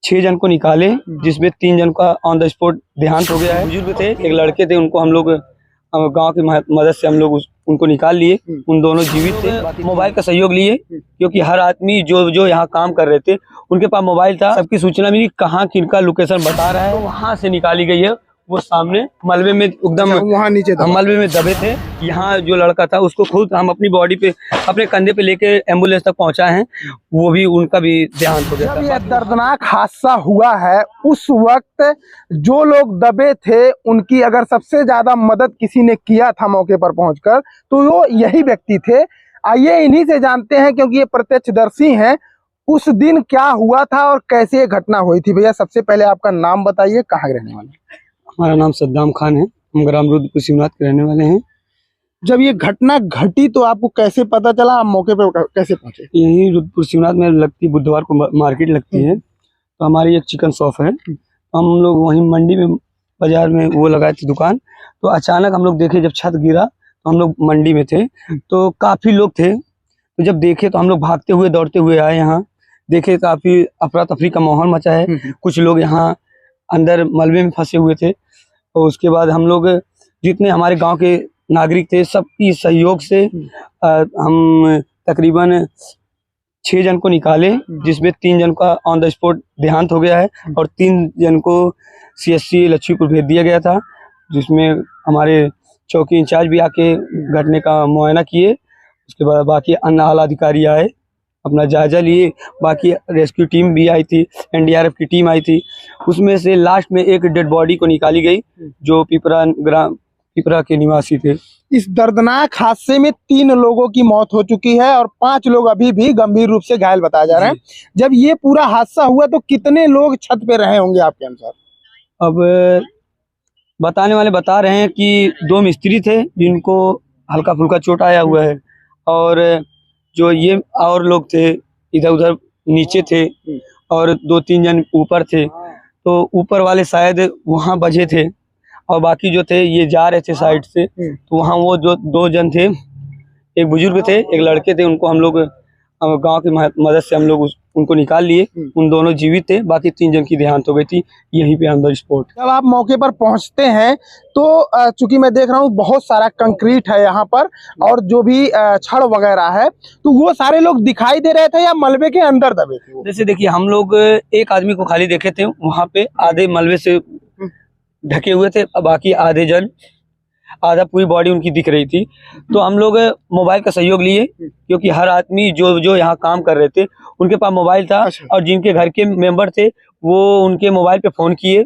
6 जन को निकाले, जिसमें 3 जन का ऑन द स्पॉट देहांत हो गया है। बुजुर्ग थे, एक लड़के थे, उनको हम लोग गांव की मदद से हम लोग उनको निकाल लिए। उन दोनों जीवित थे। मोबाइल का सहयोग लिए, क्योंकि हर आदमी जो यहाँ काम कर रहे थे उनके पास मोबाइल था। सबकी सूचना मिली कहाँ किनका लोकेशन बता रहा है, तो वहाँ से निकाली गई है। वो सामने मलबे में एकदम वहाँ नीचे मलबे में दबे थे। यहाँ जो लड़का था उसको खुद हम अपनी बॉडी पे, अपने कंधे पे लेके एम्बुलेंस तक पहुँचाए हैं। वो भी, उनका भी देहांत हो गया था। जब ये दर्दनाक हादसा हुआ है, उस वक्त जो लोग दबे थे उनकी अगर सबसे ज्यादा मदद किसी ने किया था मौके पर पहुंचकर, तो वो यही व्यक्ति थे। आइए इन्हीं से जानते हैं, क्योंकि ये प्रत्यक्षदर्शी हैं। उस दिन क्या हुआ था और कैसे ये घटना हुई थी। भैया सबसे पहले आपका नाम बताइए, कहाँ के रहने वाले? हमारा नाम सद्दाम खान है, हम ग्राम रुद्रपुर शिवनाथ के रहने वाले हैं। जब ये घटना घटी तो आपको कैसे पता चला, आप मौके पे कैसे पहुंचे? यही रुद्रपुर शिवनाथ में लगती, बुधवार को मार्केट लगती है, तो हमारी एक चिकन शॉप है। हम लोग वहीं मंडी में, बाजार में वो लगाए थे दुकान। तो अचानक हम लोग देखे, जब छत गिरा तो हम लोग मंडी में थे, तो काफी लोग थे। तो जब देखे तो हम लोग भागते हुए दौड़ते हुए आए यहाँ। देखे काफी अफरा तफरी का माहौल मचा है। कुछ लोग यहाँ अंदर मलबे में फंसे हुए थे। और उसके बाद हम लोग, जितने हमारे गांव के नागरिक थे, सबकी सहयोग से हम तकरीबन 6 जन को निकाले, जिसमें 3 जन का ऑन द स्पॉट देहांत हो गया है और 3 जन को CSC लक्ष्मीपुर भेज दिया गया था, जिसमें हमारे चौकी इंचार्ज भी आके घटने का मुआयना किए। उसके बाद बाकी अन्य आला अधिकारी आए, अपना जायजा लिए। बाकी रेस्क्यू टीम भी आई थी, NDRF की टीम आई थी। उसमें से लास्ट में एक डेड बॉडी को निकाली गई, जो पिपरा के निवासी थे। इस दर्दनाक हादसे में 3 लोगों की मौत हो चुकी है और 5 लोग अभी भी गंभीर रूप से घायल बताए जा रहे हैं। जब ये पूरा हादसा हुआ तो कितने लोग छत पे रहे होंगे आपके अनुसार? अब बताने वाले बता रहे हैं कि 2 मिस्त्री थे, जिनको हल्का फुल्का चोट आया हुआ है, और जो ये और लोग थे इधर उधर नीचे थे, और 2-3 जन ऊपर थे। तो ऊपर वाले शायद वहाँ बचे थे, और बाकी जो थे ये जा रहे थे साइड से। तो वहाँ वो जो 2 जन थे, एक बुजुर्ग थे, एक लड़के थे, उनको हम लोग गांव की मदद से हम लोग उनको निकाल लिए। उन दोनों जीवित थे, बाकी 3 जन की देहांत हो गई थी यहीं पे ऑन द स्पॉट। जब आप मौके पर पहुंचते हैं तो चूंकि मैं देख रहा हूँ बहुत सारा कंक्रीट है यहाँ पर, और जो भी छड़ वगैरह है, तो वो सारे लोग दिखाई दे रहे थे या मलबे के अंदर दबे थे? जैसे देखिए, हम लोग एक आदमी को खाली देखे थे, वहाँ पे आधे मलबे से ढके हुए थे, बाकी आधा पूरी बॉडी उनकी दिख रही थी। तो हम लोग मोबाइल का सहयोग लिए, क्योंकि हर आदमी जो यहाँ काम कर रहे थे उनके पास मोबाइल था। और जिनके घर के मेंबर थे वो उनके मोबाइल पे फोन किए,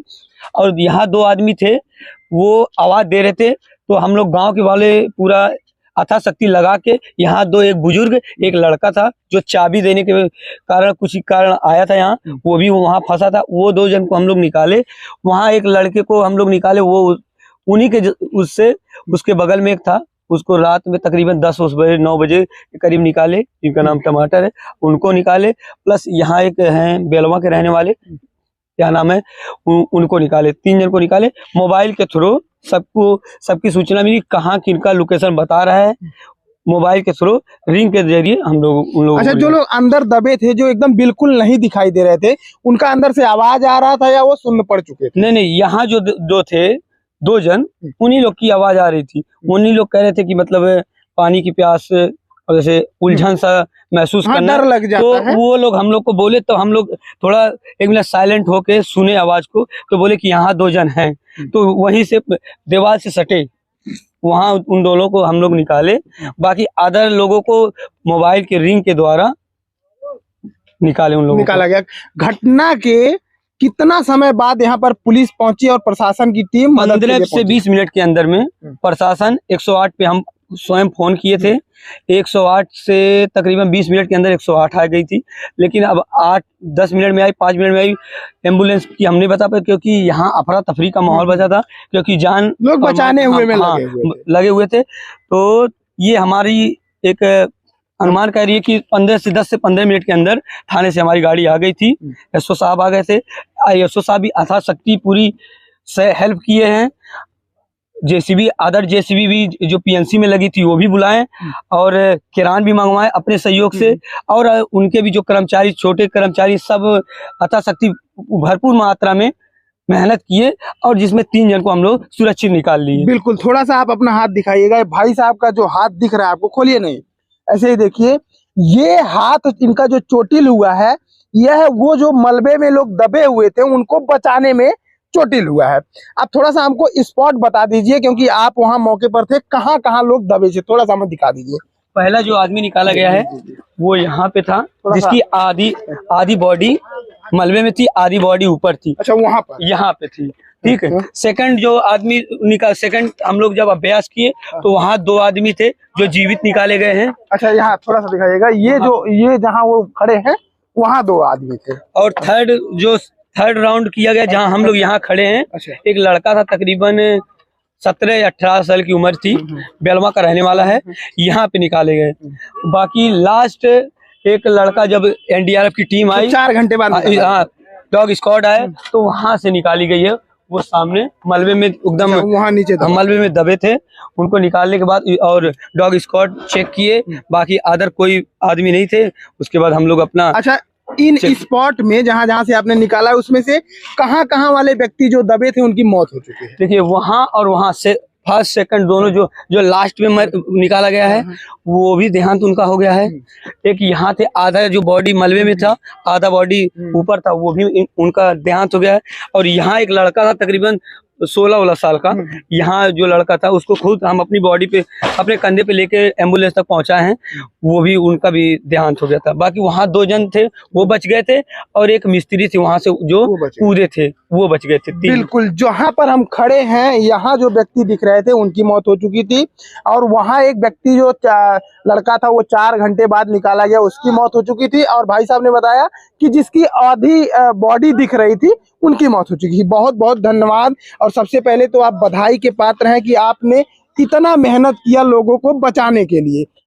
और यहाँ 2 आदमी थे, वो आवाज दे रहे थे। तो हम लोग गांव के वाले पूरा अथा शक्ति लगा के, यहाँ 2, एक बुजुर्ग, एक लड़का था जो चाबी देने के कारण, कुछ कारण आया था यहाँ, वो भी वहाँ फंसा था। वो 2 जन को हम लोग निकाले। वहाँ एक लड़के को हम लोग निकाले, वो उन्हीं के उससे, उसके बगल में एक था, उसको रात में तकरीबन 10 बजे 9 बजे के करीब निकाले, जिनका नाम टमाटर है, उनको निकाले। प्लस यहाँ एक हैं बेलवा के रहने वाले, क्या नाम है, उनको निकाले। 3 जन को निकाले। मोबाइल के थ्रू सबकी सूचना मिली कहाँ किनका लोकेशन बता रहा है। मोबाइल के थ्रू रिंग के जरिए हम लोग उन लोगों। अच्छा, जो लोग अंदर दबे थे, जो एकदम बिल्कुल नहीं दिखाई दे रहे थे, उनका अंदर से आवाज आ रहा था या वो सुन्न पड़ चुके थे? नहीं, यहाँ जो थे 2 जन, उन्हीं लोग की आवाज आ रही थि। उन्हीं लोग कह रहे थे कि मतलब पानी की प्यास, और जैसे उलझन सा महसूस करना, डर लग जाता तो है। वो लोग हम लोग को बोले, तो हम लोग थोड़ा 1 मिनट साइलेंट होके सुने आवाज को, तो बोले कि यहाँ 2 जन हैं। तो वहीं से दीवार से सटे, वहाँ उन दोनों को हम लोग निकाले। बाकी अदर लोगों को मोबाइल के रिंग के द्वारा निकाले, उन लोगों निकाला गया। घटना के कितना समय बाद यहाँ पर पुलिस पहुंची और प्रशासन की टीम? 15 से 20 मिनट के अंदर में प्रशासन 108 पे हम स्वयं फोन किए थे। 108 से तकरीबन 20 मिनट के अंदर 108 आ गई थी। लेकिन अब 8-10 मिनट में आई, 5 मिनट में आई एम्बुलेंस की, हमने बता पाया, क्योंकि यहाँ अफरा तफरी का माहौल बचा था, क्योंकि जान लोग बचाने हुए में लगे हुए थे। तो ये हमारी एक अनुमान कह रही है कि 10 से 15 मिनट के अंदर थाने से हमारी गाड़ी आ गई थी। SO साहब आ गए थे। SO साहब भी अथा शक्ति पूरी से हेल्प किए हैं। जेसीबी, अदर जेसीबी भी जो पीएनसी में लगी थी वो भी बुलाएं और किरान भी मंगवाएं अपने सहयोग से, और उनके भी जो कर्मचारी, छोटे कर्मचारी सब यथाशक्ति भरपूर मात्रा में मेहनत किए, और जिसमें 3 जन को हम लोग सुरक्षित निकाल लिए। बिल्कुल, थोड़ा सा आप अपना हाथ दिखाइएगा। भाई साहब का जो हाथ दिख रहा है आपको, खोलिए नहीं, ऐसे ही देखिए। ये हाथ इनका जो चोटिल हुआ है, यह वो जो मलबे में लोग दबे हुए थे उनको बचाने में चोटिल हुआ है। आप थोड़ा सा हमको स्पॉट बता दीजिए, क्योंकि आप वहां मौके पर थे, कहाँ कहाँ लोग दबे थे, थोड़ा सा हमें दिखा दीजिए। पहला जो आदमी निकाला गया है वो यहाँ पे था, जिसकी आधी बॉडी मलबे में थी, आधी बॉडी ऊपर थी। अच्छा, वहां पर यहाँ पे थी, ठीक है। सेकंड जो आदमी सेकंड हम लोग जब अभ्यास किए तो वहाँ 2 आदमी थे जो जीवित निकाले गए हैं। अच्छा, यहाँ थोड़ा सा दिखाइएगा। ये जहाँ वो खड़े हैं वहाँ 2 आदमी थे। और थर्ड राउंड किया गया जहाँ हम लोग यहाँ खड़े हैं। अच्छा। एक लड़का था, तकरीबन 17 या 18 साल की उम्र थी, बेलवा का रहने वाला है, यहाँ पे निकाले गए। बाकी लास्ट एक लड़का जब एनडीआरएफ की टीम आई 4 घंटे बाद, हाँ, डॉग स्क्वाड आए तो वहां से निकाली गई है। वो सामने मलबे में एकदम वहाँ नीचे मलबे में दबे थे, उनको निकालने के बाद और डॉग स्क्वाड चेक किए, बाकी अदर कोई आदमी नहीं थे। उसके बाद हम लोग अपना अच्छा, इन स्पॉट में जहाँ जहाँ से आपने निकाला है उसमें से कहाँ कहाँ वाले व्यक्ति जो दबे थे उनकी मौत हो चुकी है? देखिए, वहाँ और वहाँ से फर्स्ट सेकंड दोनों जो लास्ट में निकाला गया है वो भी देहांत उनका हो गया है। एक यहाँ थे, आधा जो बॉडी मलबे में था, आधा बॉडी ऊपर था, वो भी उनका देहांत हो गया है। और यहाँ एक लड़का था तकरीबन 16 साल का, यहाँ जो लड़का था उसको खुद हम अपनी बॉडी पे, अपने कंधे पे लेके एम्बुलेंस तक पहुंचाए हैं, वो भी उनका भी देहांत हो गया था। बाकी वहाँ 2 जन थे वो बच गए थे, और एक मिस्त्री थे वहां से जो कूदे थे वो बच गए थे। बिल्कुल, जहाँ पर हम खड़े हैं यहाँ जो व्यक्ति दिख रहे थे उनकी मौत हो चुकी थी, और वहाँ एक व्यक्ति जो लड़का था वो 4 घंटे बाद निकाला गया, उसकी मौत हो चुकी थी। और भाई साहब ने बताया कि जिसकी आधी बॉडी दिख रही थी उनकी मौत हो चुकी थी। बहुत बहुत धन्यवाद। और सबसे पहले तो आप बधाई के पात्र हैं कि आपने इतना मेहनत किया लोगों को बचाने के लिए।